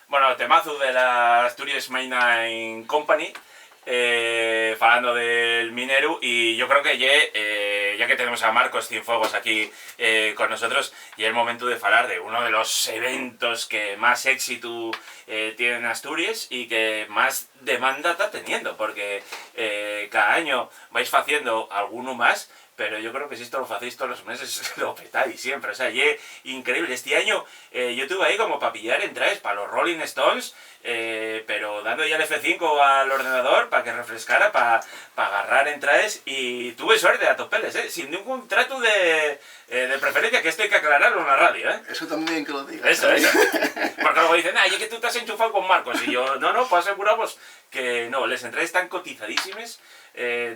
Bueno, temazo de la Asturias Mining Company, falando del Mineru, y yo creo que ya que tenemos a Marcos Cienfuegos aquí con nosotros, y es el momento de falar de uno de los eventos que más éxito tiene en Asturias y que más demanda está teniendo, porque cada año vais haciendo alguno más, pero yo creo que si esto lo hacéis todos los meses, lo petáis siempre. O sea, increíble. Este año yo tuve ahí como para pillar entradas para los Rolling Stones, pero dando ya el F5 al ordenador para que refrescara, para agarrar entradas, y tuve suerte a topeles, sin ningún trato de preferencia, que esto hay que aclararlo en la radio, ¿eh? Eso también que lo digas. Eso. Porque luego dicen, es que tú te has enchufado con Marcos, y yo, no, pues aseguramos que no, las entradas están cotizadísimas.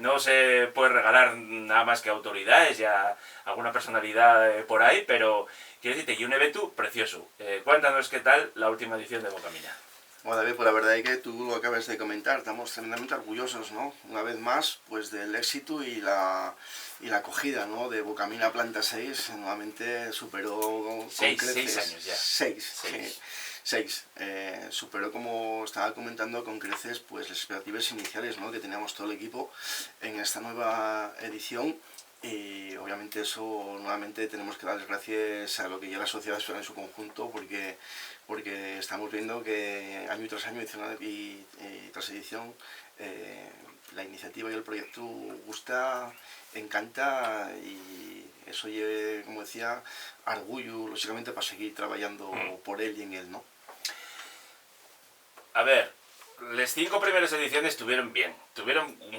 No se puede regalar nada más que autoridades y a alguna personalidad por ahí, pero quiero decirte, y un evento precioso. Cuéntanos qué tal la última edición de Bocamina. Bueno, David, pues la verdad es que tú lo acabas de comentar, estamos tremendamente orgullosos, ¿no? Una vez más, pues del éxito y la acogida, ¿no? De Bocamina Planta 6, nuevamente superó con creces. 6 años ya. 6. Superó, como estaba comentando, con creces pues las expectativas iniciales, ¿no? Que teníamos todo el equipo en esta nueva edición, y obviamente eso nuevamente tenemos que dar las gracias a lo que ya la sociedad espera en su conjunto, porque estamos viendo que año tras año, edición y tras edición, la iniciativa y el proyecto gusta, encanta, y eso lleva, como decía, orgullo, lógicamente, para seguir trabajando por él y en él, ¿no? A ver, las 5 primeras ediciones estuvieron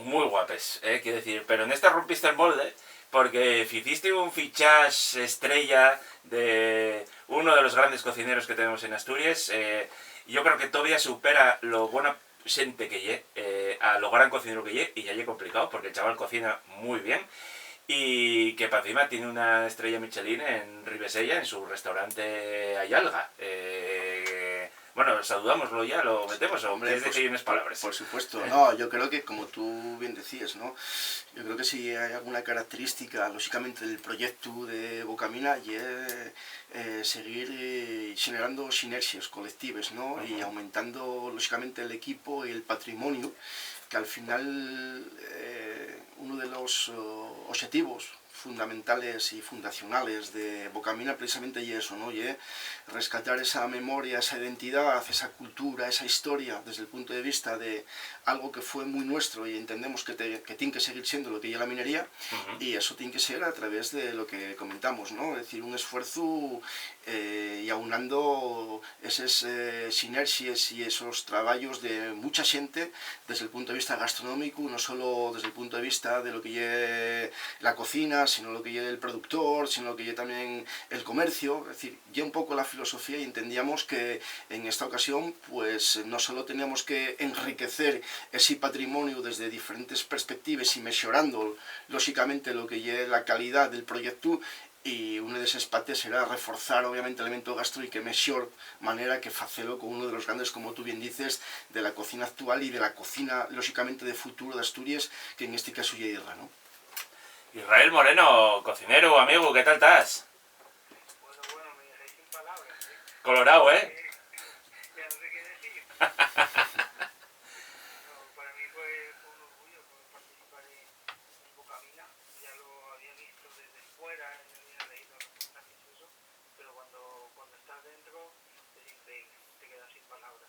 muy guapes, quiero decir, pero en esta rompiste el molde, porque hiciste un fichaje estrella de uno de los grandes cocineros que tenemos en Asturias. Yo creo que todavía supera lo buena gente que lle, a lo gran cocinero que lle, y ya lle complicado, porque el chaval cocina muy bien, y que para encima tiene una estrella Michelin en Ribesella, en su restaurante Ayalga. Bueno, saludámoslo ya, lo metemos, o Hombre, quieres decir unas palabras. Por supuesto, no, yo creo que, como tú bien decías, ¿no? Yo creo que si hay alguna característica, lógicamente, del proyecto de Bocamina, y seguir generando sinergias colectivas, ¿no? Y aumentando, lógicamente, el equipo y el patrimonio, que al final uno de los objetivos fundamentales y fundacionales de Bocamina precisamente y eso, ¿no? Y rescatar esa memoria, esa identidad, esa cultura, esa historia desde el punto de vista de algo que fue muy nuestro, y entendemos que tiene que seguir siendo lo que es la minería, y eso tiene que ser a través de lo que comentamos, ¿no? Es decir, un esfuerzo y aunando esas sinergias y esos trabajos de mucha gente desde el punto de vista gastronómico, no solo desde el punto de vista de lo que es la cocina, sino lo que es el productor, sino lo que es también el comercio. Es decir, ya un poco la filosofía, y entendíamos que en esta ocasión pues no solo teníamos que enriquecer ese patrimonio desde diferentes perspectivas y mejorando lógicamente lo que es la calidad del proyecto, y una de esas partes será reforzar obviamente el elemento gastro, y que mejor manera que hacerlo con uno de los grandes, como tú bien dices, de la cocina actual y de la cocina lógicamente de futuro de Asturias, que en este caso ya es Irra, ¿no? Israel Moreno, cocinero, amigo, ¿qué tal estás? Bueno, me dejé sin palabras, ¿eh? Colorado, ¿eh? Ya no sé qué decir. No, para mí fue un orgullo poder participar en Bocamina. Ya lo había visto desde fuera, ya había leído reportajes y eso, pero cuando estás dentro es increíble, te quedas sin palabras.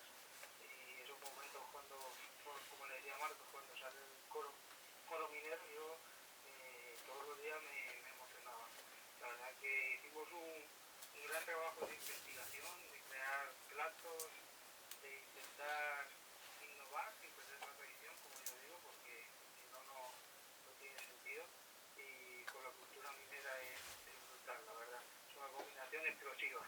Y esos momentos como le decía Marcos, cuando sale el coro minero, yo todos los días me emocionaba. La verdad que hicimos un gran trabajo de investigación, de crear platos, de intentar innovar sin perder la tradición, como yo digo, porque si no, no tiene sentido. Y con la cultura minera es brutal, la verdad. Es una combinación explosiva.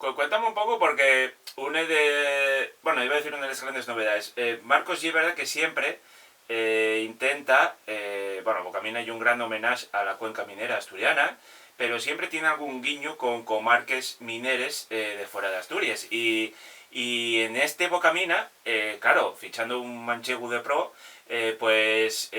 Cuéntame un poco, porque una de... Bueno, iba a decir una de las grandes novedades. Marcos, sí es verdad que siempre intenta... bueno, Bocamina hay un gran homenaje a la cuenca minera asturiana, pero siempre tiene algún guiño con comarques mineres de fuera de Asturias. Y en este Bocamina, claro, fichando un manchego de pro, pues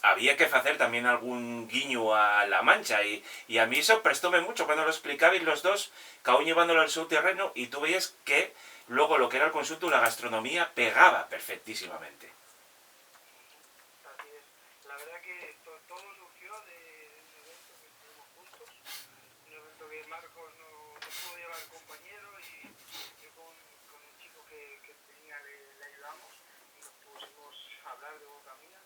había que hacer también algún guiño a La Mancha, y a mí eso prestóme mucho cuando lo explicabais los dos, cada uno llevándolo al su terreno, y tú veías que luego lo que era el consulto, la gastronomía, pegaba perfectísimamente. Así es. La verdad que todo surgió de un evento que estuvimos juntos, un evento que Marcos no pudo llevar al compañero y yo con un chico que tenía le ayudamos y nos pusimos a hablar de Bocamina.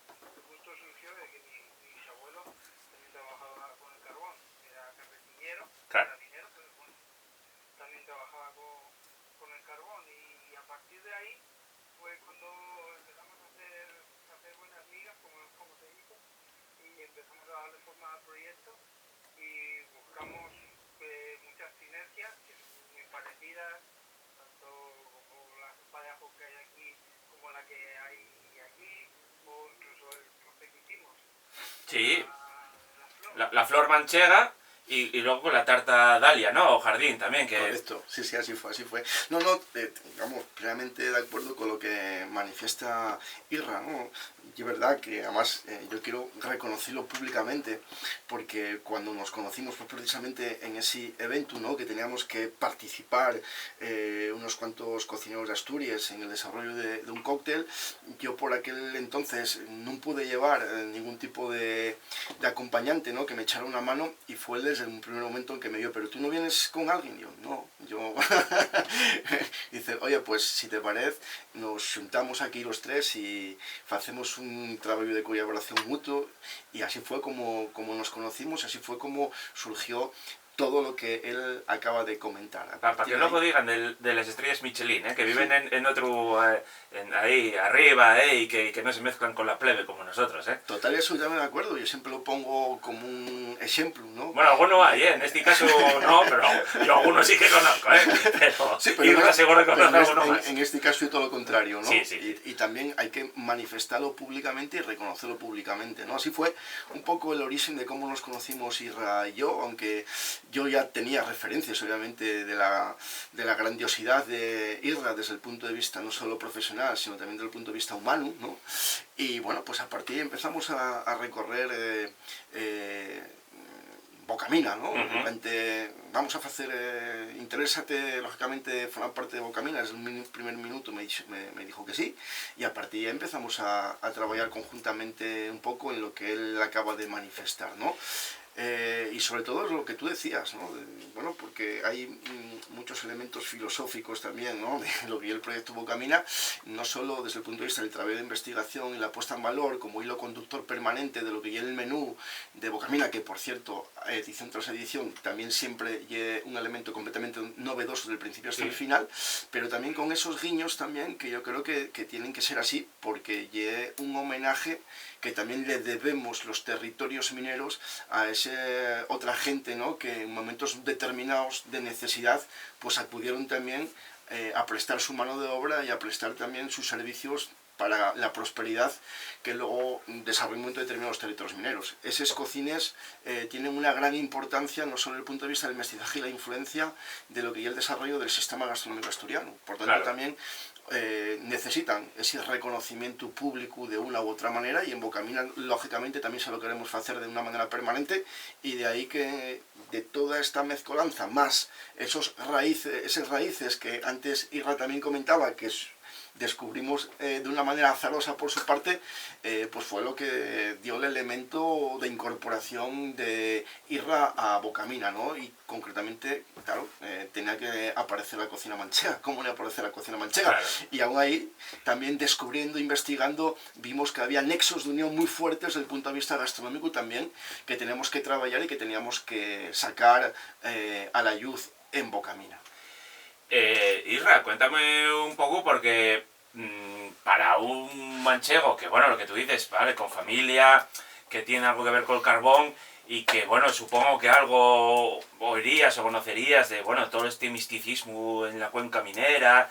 Justo surgió de que mi bisabuelo también trabajaba con el carbón, era carretillero, Claro. era minero, pero bueno, también trabajaba con el carbón y a partir de ahí fue cuando empezamos a hacer buenas migas, como te digo, y empezamos a darle forma al proyecto y buscamos muchas sinergias que son muy parecidas, tanto como la sopa de ajo que hay aquí como la que hay aquí, o incluso el café que hicimos. Sí, La flor. la flor manchega y luego con la tarta Dalia, ¿no? O jardín también, que... Correcto, sí, sí, así fue, así fue. No, no, vamos, plenamente de acuerdo con lo que manifiesta Irra, ¿no? Y es verdad que además yo quiero reconocerlo públicamente, porque cuando nos conocimos fue precisamente en ese evento, ¿no? Que teníamos que participar unos cuantos cocineros de Asturias en el desarrollo de un cóctel. Yo por aquel entonces no pude llevar ningún tipo de acompañante, ¿no? Que me echara una mano, y fue desde un primer momento en que me vio, pero tú no vienes con alguien. Yo, no, yo... Dice, oye, pues si te parece, nos juntamos aquí los tres y hacemos un trabajo de colaboración mutuo, y así fue como nos conocimos, así fue como surgió todo lo que él acaba de comentar. Para que luego digan de las estrellas Michelin, que viven en otro, ahí arriba, y que no se mezclan con la plebe como nosotros. Total, eso ya me acuerdo, yo siempre lo pongo como un ejemplo, ¿no? Bueno, alguno hay, en este caso no, pero yo algunos sí que conozco, pero, sí, pero yo seguro que conozco alguno más. En este caso y todo lo contrario, ¿no? Sí, sí. Y también hay que manifestarlo públicamente y reconocerlo públicamente, ¿no? Así fue un poco el origen de cómo nos conocimos Irra y yo, aunque yo ya tenía referencias, obviamente, de la grandiosidad de Irra desde el punto de vista no solo profesional, sino también desde el punto de vista humano, ¿no? Y bueno, pues a partir de ahí empezamos a recorrer Bocamina, ¿no? Vamos a hacer, interésate, lógicamente, formar parte de Bocamina. Desde el primer minuto me dijo que sí, y a partir de ahí empezamos a trabajar conjuntamente un poco en lo que él acaba de manifestar, ¿no? Y sobre todo es lo que tú decías, ¿no? Bueno, porque hay muchos elementos filosóficos también, ¿no? De lo que es el proyecto Bocamina, no solo desde el punto de vista del trabajo de investigación y la puesta en valor como hilo conductor permanente de lo que es el menú de Bocamina, que por cierto, edición tras edición, también siempre es un elemento completamente novedoso del principio hasta el final, pero también con esos guiños también que yo creo que tienen que ser así, porque es un homenaje que también le debemos los territorios mineros a esa otra gente, ¿no? Que en momentos determinados de necesidad pues acudieron también a prestar su mano de obra y a prestar también sus servicios para la prosperidad que luego desarrolló en un momento determinado los territorios mineros. Esos cocines tienen una gran importancia no solo desde el punto de vista del mestizaje y la influencia de lo que es el desarrollo del sistema gastronómico asturiano. Por tanto, claro, también necesitan ese reconocimiento público de una u otra manera, y en Bocamina lógicamente también se lo queremos hacer de una manera permanente, y de ahí que de toda esta mezcolanza más esas raíces que antes Irra también comentaba que descubrimos de una manera azarosa por su parte, pues fue lo que dio el elemento de incorporación de Irra a Bocamina, ¿no? Y concretamente, claro, tenía que aparecer la cocina manchega. ¿Cómo no aparecer la cocina manchega? Claro. Y aún ahí, también descubriendo, investigando, vimos que había nexos de unión muy fuertes desde el punto de vista gastronómico también, que teníamos que trabajar y que teníamos que sacar a la luz en Bocamina. Irra, cuéntame un poco, porque para un manchego, que bueno, lo que tú dices, vale, con familia, que tiene algo que ver con el carbón, y que bueno, supongo que algo oirías o conocerías de, bueno, todo este misticismo en la cuenca minera.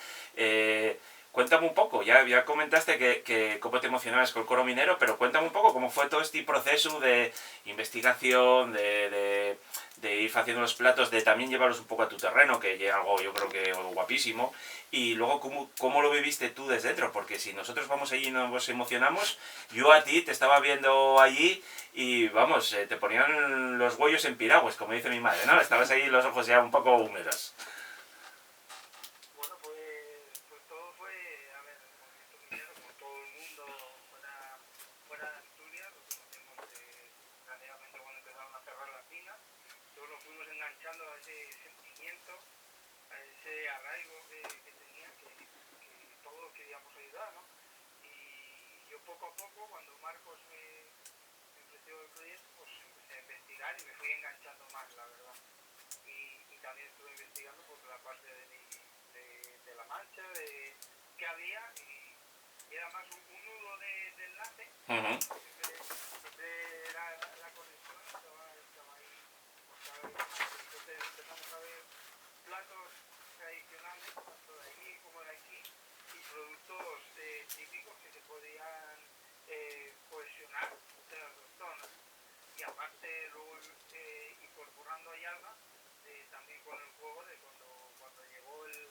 Cuéntame un poco, ya comentaste que cómo te emocionabas con el coro minero, pero cuéntame un poco cómo fue todo este proceso de investigación, de ir haciendo los platos, de también llevarlos un poco a tu terreno, que es algo yo creo que guapísimo, y luego cómo lo viviste tú desde dentro, porque si nosotros vamos allí y nos emocionamos, yo a ti te estaba viendo allí y vamos, te ponían los huellos en piragües, como dice mi madre, ¿no? Estabas ahí los ojos ya un poco húmedos. Bueno, pues Marcos me ofreció el proyecto, pues empecé a investigar y me fui enganchando más, la verdad. Y también estuve investigando por la parte de La Mancha, de qué había, y era más un nudo de enlace. Siempre era la conexión, estaba ahí. Entonces empezamos a ver platos tradicionales, tanto de allí como de aquí, y productos típicos que se podían cohesionar entre las dos zonas. Y aparte luego incorporando a Yalga, también con el juego de cuando llegó el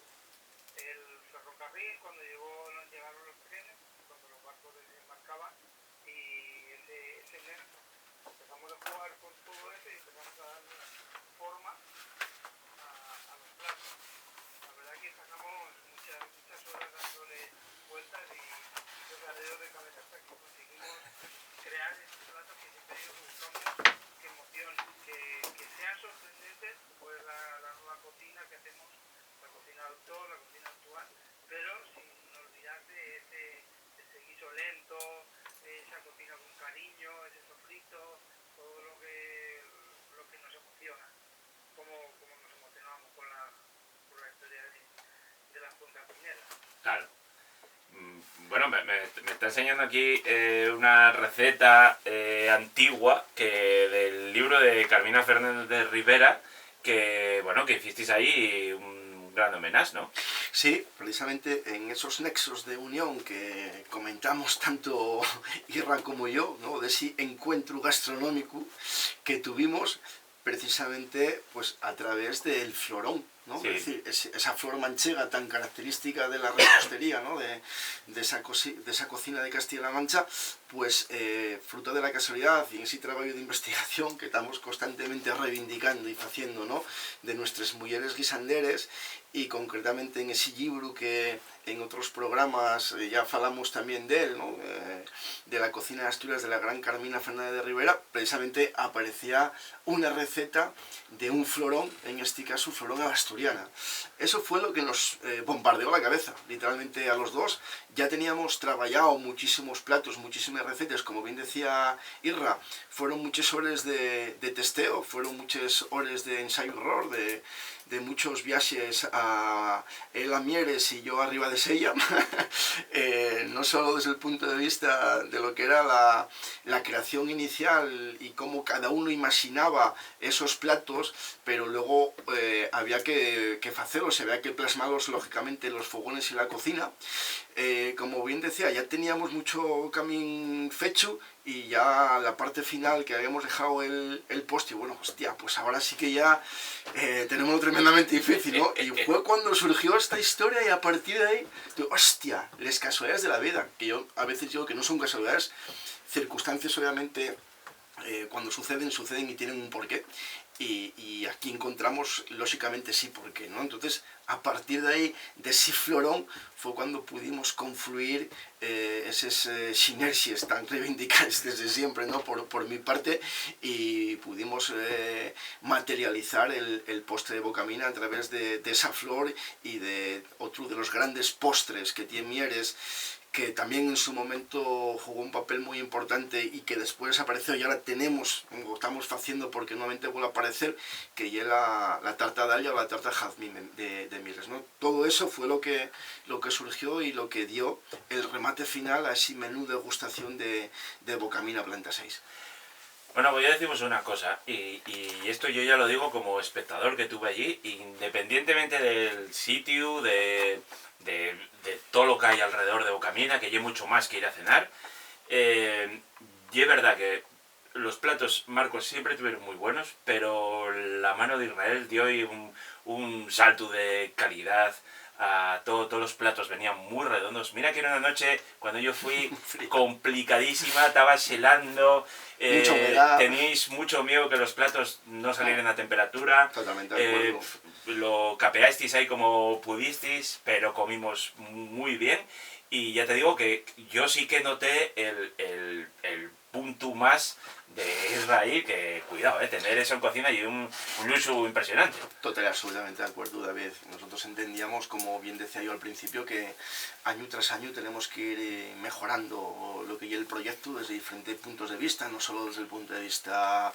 ferrocarril, cuando llegaron los trenes, cuando los barcos desembarcaban, y ese nexo. Empezamos a jugar con todo eso y empezamos a darle forma a los platos. La verdad que pasamos muchas horas dándole vueltas y quebraderos de cabeza hasta que conseguimos crear estos platos que siempre digo que son cambios que emocionen, que sean sorprendentes, pues la nueva cocina que hacemos, la cocina de autor, la cocina actual, pero sin olvidar de ese guiso lento, esa cocina con cariño, ese sofrito, todo lo que nos emociona, como nos emocionamos con la historia de la Junta Pinera. Claro. Bueno, me está enseñando aquí una receta antigua del libro de Carmina Fernández de Rivera, que, bueno, que hicisteis ahí un gran homenaje, ¿no? Sí, precisamente en esos nexos de unión que comentamos tanto Irra como yo, ¿no? De ese encuentro gastronómico que tuvimos precisamente pues a través del florón, ¿no? Sí. Es decir, esa flor manchega tan característica de la repostería, ¿no? de esa cocina de Castilla-La Mancha, pues fruto de la casualidad y ese trabajo de investigación que estamos constantemente reivindicando y haciendo, ¿no? De nuestras mujeres guisanderes, y concretamente en ese libro que en otros programas ya falamos también de él, ¿no? De la cocina de Asturias de la gran Carmina Fernández de Rivera, precisamente aparecía una receta de un florón, en este caso florón a la asturiana. Eso fue lo que nos bombardeó la cabeza, literalmente a los dos. Ya teníamos trabajado muchísimos platos, muchísimas recetas, como bien decía Irra, fueron muchas horas de testeo, fueron muchas horas de ensayo-error, de muchos viajes a él a Mieres y yo arriba de Sella, no solo desde el punto de vista de lo que era la creación inicial y cómo cada uno imaginaba esos platos, pero luego había que hacerlos, había que plasmarlos lógicamente en los fogones y la cocina. Como bien decía, ya teníamos mucho camino fecho y ya la parte final que habíamos dejado el post, y bueno, hostia, pues ahora sí que ya tenemos tremendamente difícil, ¿no? Y fue cuando surgió esta historia y a partir de ahí, digo, hostia, las casualidades de la vida, que yo a veces digo que no son casualidades, circunstancias obviamente cuando suceden y tienen un porqué. Y aquí encontramos, lógicamente, sí, por qué, ¿no? Entonces, a partir de ahí, de ese florón, fue cuando pudimos confluir esas sinergias tan reivindicadas desde siempre, ¿no? Por mi parte, y pudimos materializar el postre de Bocamina a través de esa flor y de otro de los grandes postres que tiene Mieres, que también en su momento jugó un papel muy importante y que después apareció y ahora estamos haciendo porque nuevamente vuelve a aparecer, que ya la tarta Dalia o la tarta jazmín de Mieres, ¿no? Todo eso fue lo que surgió y lo que dio el remate final a ese menú de degustación de Bocamina Planta 6. Bueno, voy a deciros una cosa, y esto yo ya lo digo como espectador que tuve allí, independientemente del sitio, de todo lo que hay alrededor de Bocamina, que hay mucho más que ir a cenar. Y es verdad que los platos Marcos siempre tuvieron muy buenos, pero la mano de Israel dio un salto de calidad. Todos los platos venían muy redondos. Mira que era una noche, cuando yo fui, complicadísima, estaba helando, tenéis mucho miedo que los platos no salieran a temperatura. Totalmente de acuerdo. Lo capeasteis ahí como pudisteis, pero comimos muy bien. Y ya te digo que yo sí que noté el punto más de Israel, que cuidado, tener eso en cocina y un uso impresionante. Total, absolutamente de acuerdo, David. Nosotros entendíamos, como bien decía yo al principio, que año tras año tenemos que ir mejorando lo que es el proyecto desde diferentes puntos de vista, no solo desde el punto de vista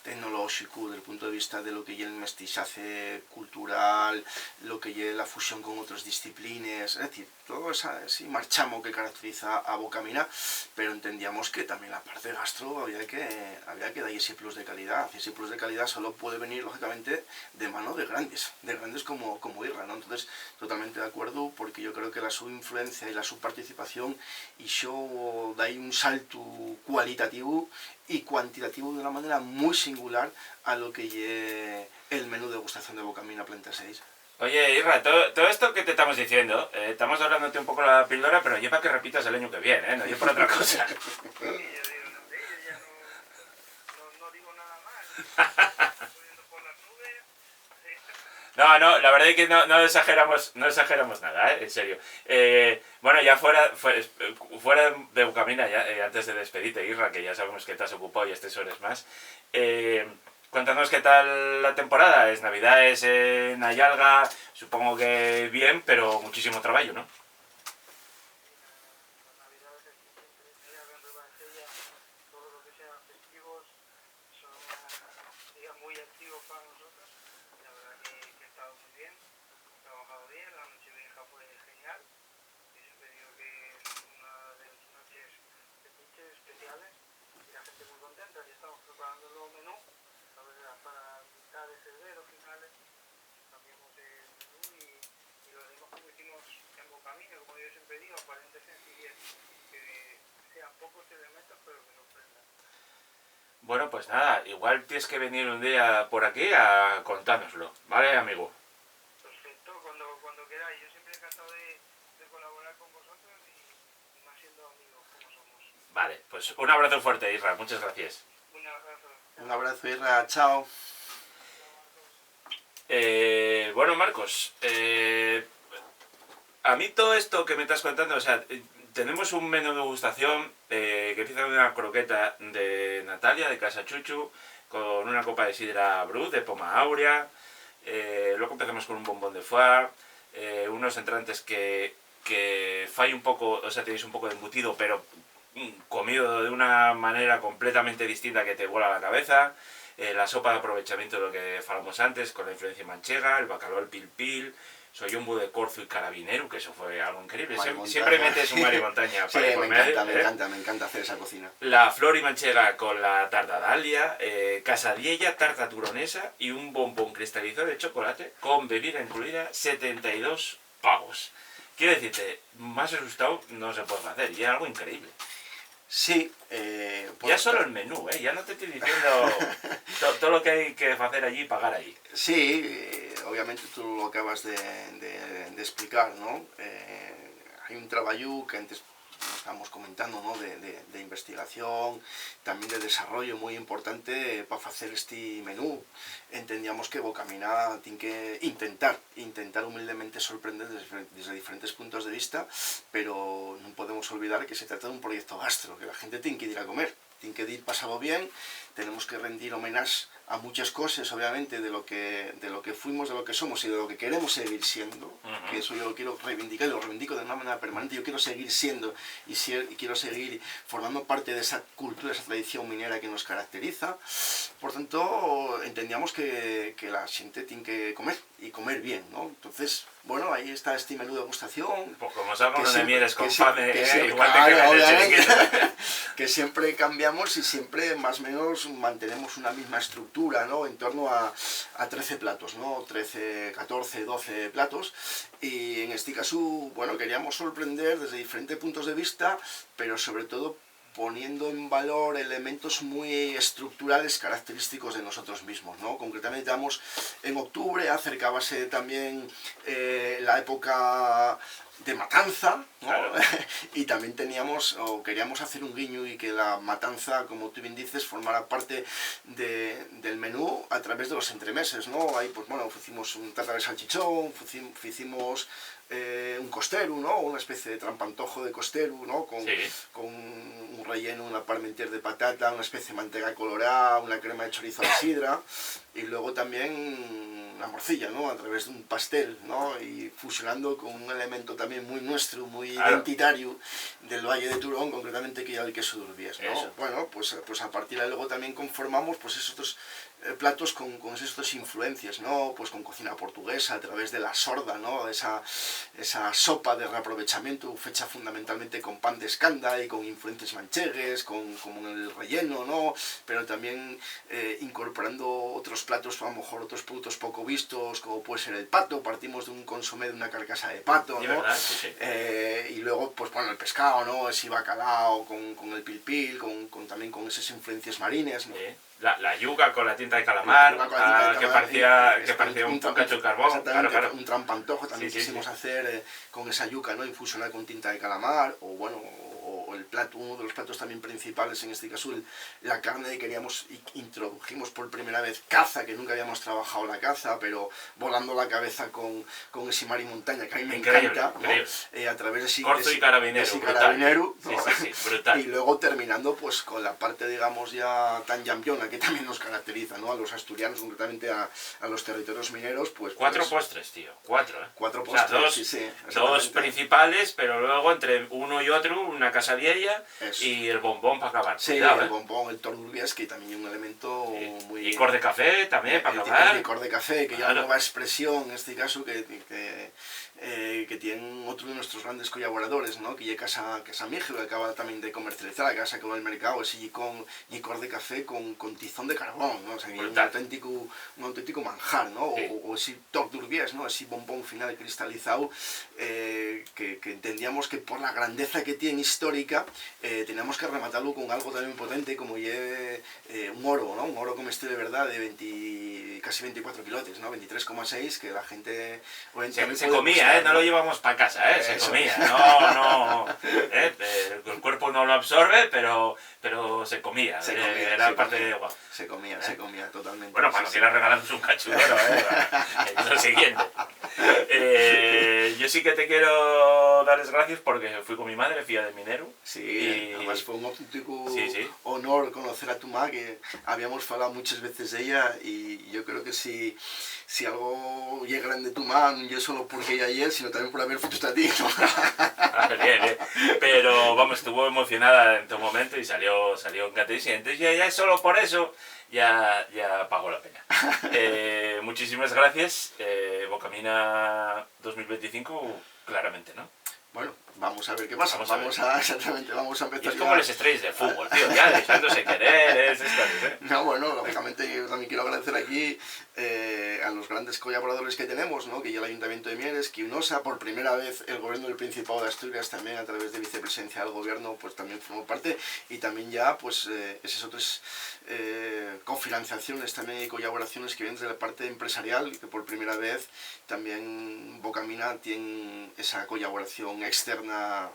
tecnológico, desde el punto de vista de lo que es el mestizaje cultural, lo que es la fusión con otras disciplinas, es decir, todo ese marchamo que caracteriza a Bocamina, pero entendíamos que también la parte gastro había que dar ese plus de calidad. Ese plus de calidad solo puede venir, lógicamente, de mano de grandes como Irra, ¿no? Entonces, totalmente de acuerdo, porque yo creo que la su influencia y la su participación hizo de ahí un salto cualitativo y cuantitativo de una manera muy singular a lo que es el menú de degustación de Bocamina Planta 6. Oye, Irra, todo esto que te estamos diciendo, estamos hablándote un poco la píldora, pero lleva que repitas el año que viene, no yo por otra cosa. Sí, yo digo, no sé, yo ya no digo nada más. Estoy yendo por las nubes. No, la verdad es que no exageramos nada, en serio. Bueno, ya fuera de Bocamina, ya, antes de despedirte, Irra, que ya sabemos que te has ocupado y estas horas más, cuéntanos qué tal la temporada. Es Navidades en Ayalga, supongo que bien, pero muchísimo trabajo, ¿no? Las navidades aquí siempre en Ribadesella, todo lo que sean festivos, son días muy activos para nosotros. La verdad que he estado muy bien, he trabajado bien, la noche vieja fue genial. Yo siempre digo que es una de las noches de pinches especiales y la gente muy contenta. Ya estamos preparando el nuevo menú, a ver, para mitad de febrero, finales, cambiamos el menú y lo haremos como hicimos en Bocamina, como yo siempre digo, aparente sencillez, que sean pocos elementos pero que sorprendan. Bueno, pues nada, igual tienes que venir un día por aquí a contárnoslo, ¿vale, amigo? Perfecto, cuando queráis. Yo siempre he encantado de colaborar con vosotros y más siendo amigos como somos. Vale, pues un abrazo fuerte, Irra, muchas gracias. Un abrazo. Un abrazo, Irra, chao. Bueno, Marcos, a mí todo esto que me estás contando, o sea, tenemos un menú de degustación que empieza con una croqueta de Natalia, de Casa Chuchu, con una copa de sidra Brut, de Poma Aurea, luego empezamos con un bombón de foie, unos entrantes que falla un poco, o sea, tenéis un poco de embutido, pero comido de una manera completamente distinta que te vuela la cabeza. La sopa de aprovechamiento de lo que falamos antes, con la influencia manchega, el bacalao al pil pil, soyombu de corzo y carabinero, que eso fue algo increíble. Siempre metes un mar y montaña Sí, para ir por medio, me encanta hacer esa cocina. La flor y manchega con la tarta dalia, casadiella, tarta turonesa y un bombón cristalizado de chocolate con bebida incluida, 72 pavos. Quiero decirte, más asustado no se puede hacer, y es algo increíble. Sí, ya solo el menú, ya no te estoy diciendo todo lo que hay que hacer allí y pagar allí. Sí, obviamente tú lo acabas de explicar, ¿no? Hay un trabajo que antes estábamos comentando, ¿no? de investigación, también de desarrollo muy importante para hacer este menú. Entendíamos que Bocamina tiene que intentar humildemente sorprender desde diferentes puntos de vista, pero no podemos olvidar que se trata de un proyecto gastro, que la gente tiene que ir a comer, tiene que ir pasarlo bien, tenemos que rendir homenaje a muchas cosas, obviamente, de lo que fuimos, de lo que somos y de lo que queremos seguir siendo, que eso yo lo quiero reivindicar y lo reivindico de una manera permanente. Yo quiero seguir siendo y quiero seguir formando parte de esa cultura, de esa tradición minera que nos caracteriza. Por tanto, entendíamos que la gente tiene que comer y comer bien, ¿no? Entonces, bueno, ahí está este menú de degustación. Pues como sabemos de mieles con fame, igual que siempre cambiamos y siempre más o menos mantenemos una misma estructura, ¿no? En torno a 13 platos, ¿no? 13, 14, 12 platos. Y en este caso, bueno, queríamos sorprender desde diferentes puntos de vista, pero sobre todo poniendo en valor elementos muy estructurales característicos de nosotros mismos, ¿no? Concretamente en octubre, acercábase también la época de matanza, ¿no? Claro. Y también teníamos, o queríamos hacer un guiño y que la matanza, como tú bien dices, formara parte del menú a través de los entremeses, ¿no? Ahí, pues bueno, hicimos un tartar de salchichón, hicimos un costero, ¿no? Una especie de trampantojo de costero, ¿no? Con un relleno, una parmentier de patata, una especie de mantega colorada, una crema de chorizo a la sidra, y luego también la morcilla, ¿no? A través de un pastel, ¿no? Y fusionando con un elemento también muy nuestro, muy identitario del Valle de Turón, concretamente, que era el queso de Urbiés, ¿no? Eso. Bueno, pues a partir de ahí luego también conformamos pues esos platos con estas influencias, ¿no? Pues con cocina portuguesa, a través de la sorda, ¿no? Esa sopa de reaprovechamiento fecha fundamentalmente con pan de escanda y con influencias manchegues, con el relleno, ¿no? Pero también incorporando otros platos, a lo mejor otros productos poco vistos, como puede ser el pato. Partimos de un consomé de una carcasa de pato, ¿no? ¿Verdad? Sí. Y luego, pues bueno, el pescado, ¿no? Ese bacalao con el pilpil, también con esas influencias marines, ¿no? La yuca con la tinta de calamar, que parecía un cacho de carbón. Exactamente, Claro. un trampantojo también quisimos hacer con esa yuca, ¿no? Infusionar con tinta de calamar, o bueno, o el plato, uno de los platos también principales, en este caso la carne, introdujimos por primera vez caza, que nunca habíamos trabajado la caza, pero volando la cabeza con ese mar y montaña, que a mí me encanta, ¿no? A través de Corzo y carabinero, ¿no? Sí, brutal. Y luego terminando pues con la parte, digamos, ya tan llampiona que también nos caracteriza, ¿no? A los asturianos, concretamente a los territorios mineros, pues... 4 postres, tío, 4, ¿eh? 4 postres, o sea, sí. Dos principales, pero luego entre uno y otro, una casadilla y el bombón para acabar. Sí, cuidado, el bombón, el Tornurbias, que también es un elemento muy... Licor de café también, para acabar. El licor de café, que ya es una nueva expresión, en este caso, que tiene otro de nuestros grandes colaboradores, ¿no? Que ya Casa Mije, que acaba también de comercializar, la casa con el mercado, ese licor de café con tizón de carbón, ¿no? O sea, un auténtico manjar, ¿no? Sí. O ese Tornurbias, ¿no? Ese bombón final cristalizado, que entendíamos que por la grandeza que tiene histórica, teníamos que rematarlo con algo también potente, como un oro, ¿no? Un oro comestible de verdad de casi 24 kilotes, ¿no? 23,6, que la gente... Se comía, ¿eh? No lo llevamos para casa, ¿eh? Se comía, no... El cuerpo no lo absorbe, pero se comía. Era parte de... Wow. Se comía totalmente. Bueno, para que sigas regalando un cachurero, es lo siguiente. Yo sí que te quiero dar las gracias porque fui con mi madre, fui del Minero. Sí, además fue un auténtico honor conocer a tu madre, que habíamos hablado muchas veces de ella, y yo creo que si algo llega grande tu madre, no solo porque ella ayer, sino también por haber visto a ti, ¿no? Bien. Pero vamos, estuvo emocionada en todo momento y salió encantadísima. Entonces ya solo por eso ya pagó la pena. Muchísimas gracias. Bocamina 2025, claramente, ¿no? Bueno, vamos a ver qué pasa. Vamos a empezar. Y es como las estrellas del fútbol, tío, ya dejándose querer, No, bueno, lógicamente yo también quiero agradecer aquí a los grandes colaboradores que tenemos, ¿no? Que ya el Ayuntamiento de Mieres, que UNOSA, por primera vez el Gobierno del Principado de Asturias también, a través de vicepresidencia del Gobierno, pues también formó parte, y también ya pues esas otras cofinanciaciones también y colaboraciones que vienen de la parte empresarial, que por primera vez también Bocamina tiene esa colaboración externa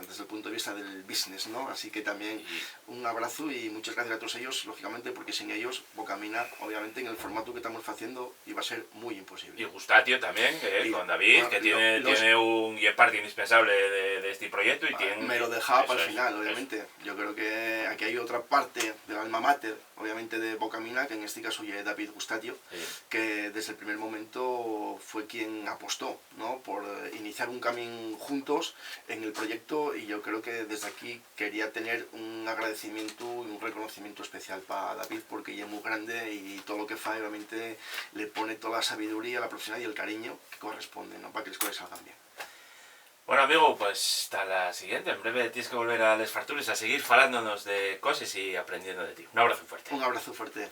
desde el punto de vista del business, ¿no? Así que también un abrazo y muchas gracias a todos ellos, lógicamente, porque sin ellos Bocamina, obviamente, en el formato que estamos haciendo, iba a ser muy imposible. Y Gustatio también, con David, que tiene un parte indispensable de este proyecto. Me lo dejaba para el final, obviamente. Yo creo que aquí hay otra parte del alma mater, obviamente, de Bocamina, que en este caso ya es David Gustatio, que desde el primer momento fue quien apostó, ¿no? Por iniciar un camino juntos en el proyecto, y yo creo que desde aquí quería tener un agradecimiento y un reconocimiento especial para David, porque ella es muy grande y todo lo que fa, obviamente, le pone toda la sabiduría, la profesionalidad y el cariño que corresponde, ¿no? Para que las cosas salgan bien. Bueno, amigo, pues hasta la siguiente. En breve tienes que volver a Les Fartures a seguir falándonos de cosas y aprendiendo de ti. Un abrazo fuerte. Un abrazo fuerte.